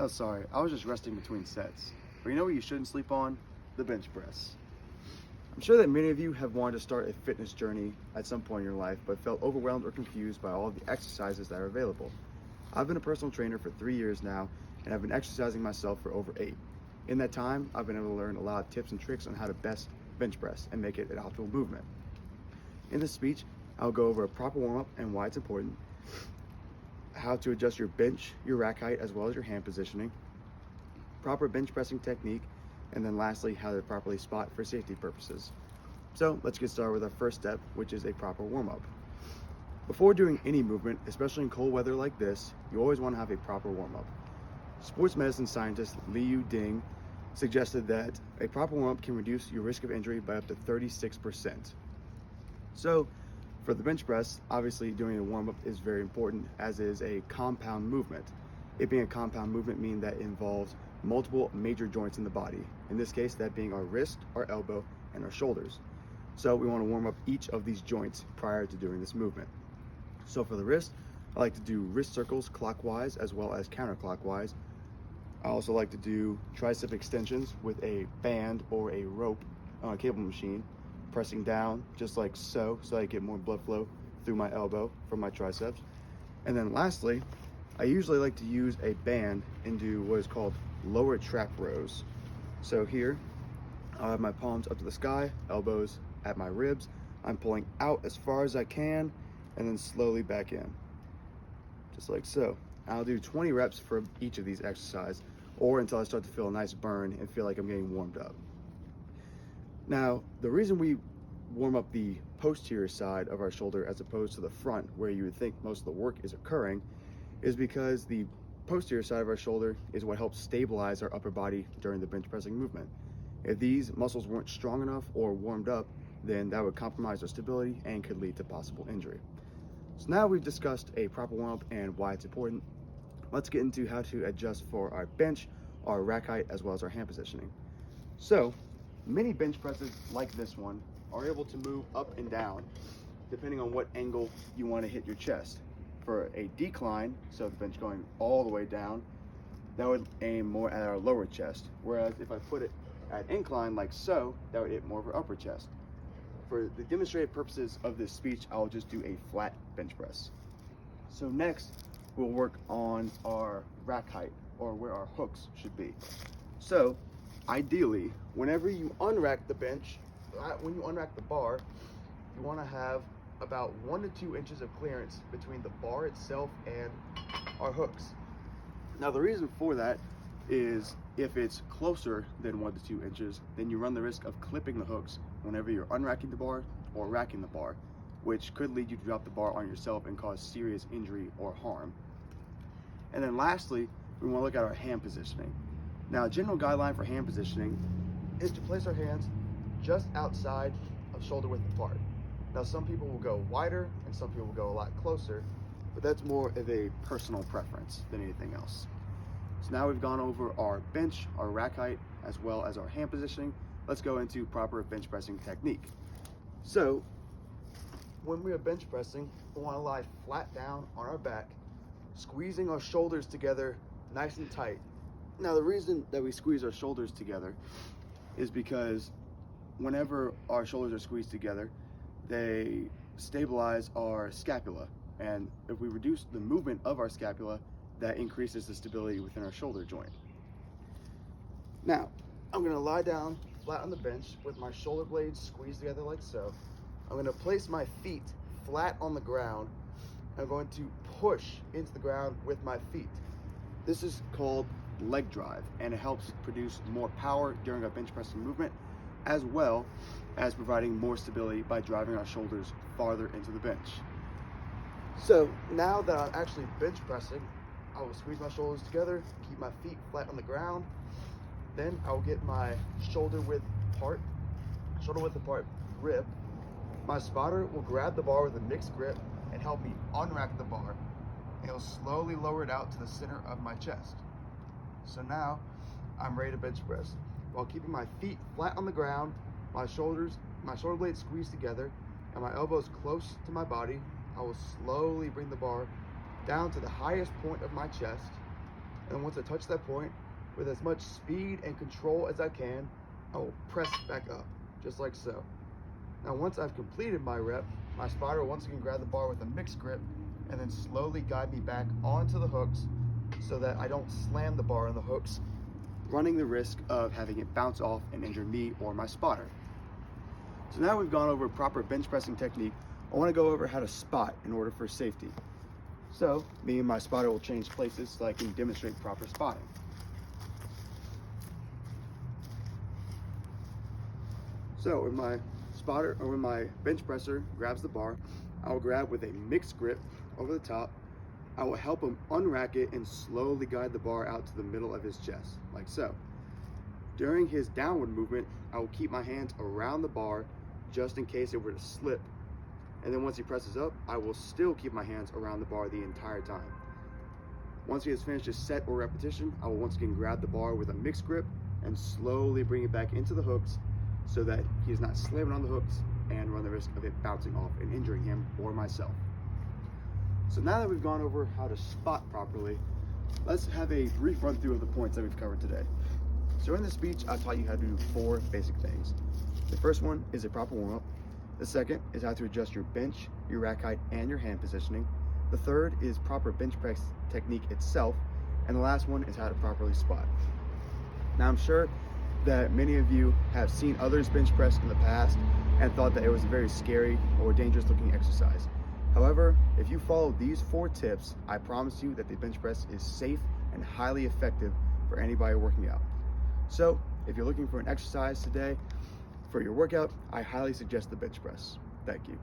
Oh, sorry, I was just resting between sets. But you know what you shouldn't sleep on? The bench press. I'm sure that many of you have wanted to start a fitness journey at some point in your life, but felt overwhelmed or confused by all the exercises that are available. I've been a personal trainer for 3 years now, and I've been exercising myself for over 8. In that time, I've been able to learn a lot of tips and tricks on how to best bench press and make it an optimal movement. In this speech, I'll go over a proper warm-up and why it's important, how to adjust your bench, your rack height, as well as your hand positioning, proper bench pressing technique, and then lastly, how to properly spot for safety purposes. So let's get started with our first step, which is a proper warm-up. Before doing any movement, especially in cold weather like this, you always want to have a proper warm-up. Sports medicine scientist Liu Ding suggested that a proper warm-up can reduce your risk of injury by up to 36%. So for the bench press, obviously doing a warm-up is very important, as is a compound movement. It being a compound movement means that it involves multiple major joints in the body. In this case, that being our wrist, our elbow, and our shoulders. So we want to warm up each of these joints prior to doing this movement. So for the wrist, I like to do wrist circles clockwise as well as counterclockwise. I also like to do tricep extensions with a band or a rope on a cable machine, pressing down just like so I get more blood flow through my elbow from my triceps. And then lastly, I usually like to use a band and do what is called lower trap rows. So here, I'll have my palms up to the sky, elbows at my ribs. I'm pulling out as far as I can and then slowly back in, just like so. I'll do 20 reps for each of these exercises, or until I start to feel a nice burn and feel like I'm getting warmed up. Now, the reason we warm up the posterior side of our shoulder as opposed to the front, where you would think most of the work is occurring, is because the posterior side of our shoulder is what helps stabilize our upper body during the bench pressing movement. If these muscles weren't strong enough or warmed up, then that would compromise our stability and could lead to possible injury. So now we've discussed a proper warm-up and why it's important. Let's get into how to adjust for our bench, our rack height, as well as our hand positioning. So many bench presses like this one are able to move up and down depending on what angle you want to hit your chest. For a decline, so the bench going all the way down, that would aim more at our lower chest. Whereas if I put it at incline like so, that would hit more of our upper chest. For the demonstrative purposes of this speech, I'll just do a flat bench press. So next, we'll work on our rack height, or where our hooks should be. So ideally, whenever you unrack the bench, when you unrack the bar, you want to have about 1 to 2 inches of clearance between the bar itself and our hooks. Now the reason for that is if it's closer than 1 to 2 inches, then you run the risk of clipping the hooks whenever you're unracking the bar or racking the bar, which could lead you to drop the bar on yourself and cause serious injury or harm. And then lastly, we want to look at our hand positioning. Now, a general guideline for hand positioning is to place our hands just outside of shoulder width apart. Now, some people will go wider and some people will go a lot closer, but that's more of a personal preference than anything else. So now we've gone over our bench, our rack height, as well as our hand positioning. Let's go into proper bench pressing technique. So when we are bench pressing, we want to lie flat down on our back, squeezing our shoulders together nice and tight. Now, the reason that we squeeze our shoulders together is because whenever our shoulders are squeezed together, they stabilize our scapula. And if we reduce the movement of our scapula, that increases the stability within our shoulder joint. Now, I'm going to lie down flat on the bench with my shoulder blades squeezed together like so. I'm going to place my feet flat on the ground. I'm going to push into the ground with my feet. This is called leg drive, and it helps produce more power during our bench pressing movement, as well as providing more stability by driving our shoulders farther into the bench. So now that I'm actually bench pressing, I will squeeze my shoulders together, keep my feet flat on the ground. Then I'll get my shoulder width apart grip. My spotter will grab the bar with a mixed grip and help me unrack the bar. And it'll slowly lower it out to the center of my chest. So now I'm ready to bench press. While keeping my feet flat on the ground, my shoulder blades squeezed together, and my elbows close to my body, I will slowly bring the bar down to the highest point of my chest, And once I touch that point, with as much speed and control as I can, I will press back up, just like so. Now once I've completed my rep, my spotter will once again grab the bar with a mixed grip and then slowly guide me back onto the hooks so that I don't slam the bar on the hooks, running the risk of having it bounce off and injure me or my spotter. So now we've gone over proper bench pressing technique, I want to go over how to spot in order for safety. So me and my spotter will change places so I can demonstrate proper spotting. So when my spotter or when my bench presser grabs the bar, I will grab with a mixed grip over the top. I will help him unrack it and slowly guide the bar out to the middle of his chest, like so. During his downward movement, I will keep my hands around the bar just in case it were to slip. And then once he presses up, I will still keep my hands around the bar the entire time. Once he has finished his set or repetition, I will once again grab the bar with a mixed grip and slowly bring it back into the hooks so that he is not slamming on the hooks and run the risk of it bouncing off and injuring him or myself. So now that we've gone over how to spot properly, let's have a brief run through of the points that we've covered today. So in this speech, I taught you how to do 4 basic things. The first one is a proper warm-up. The second is how to adjust your bench, your rack height, and your hand positioning. The third is proper bench press technique itself. And the last one is how to properly spot. Now I'm sure that many of you have seen others bench press in the past and thought that it was a very scary or dangerous looking exercise. However, if you follow these 4 tips, I promise you that the bench press is safe and highly effective for anybody working out. So if you're looking for an exercise today for your workout, I highly suggest the bench press. Thank you.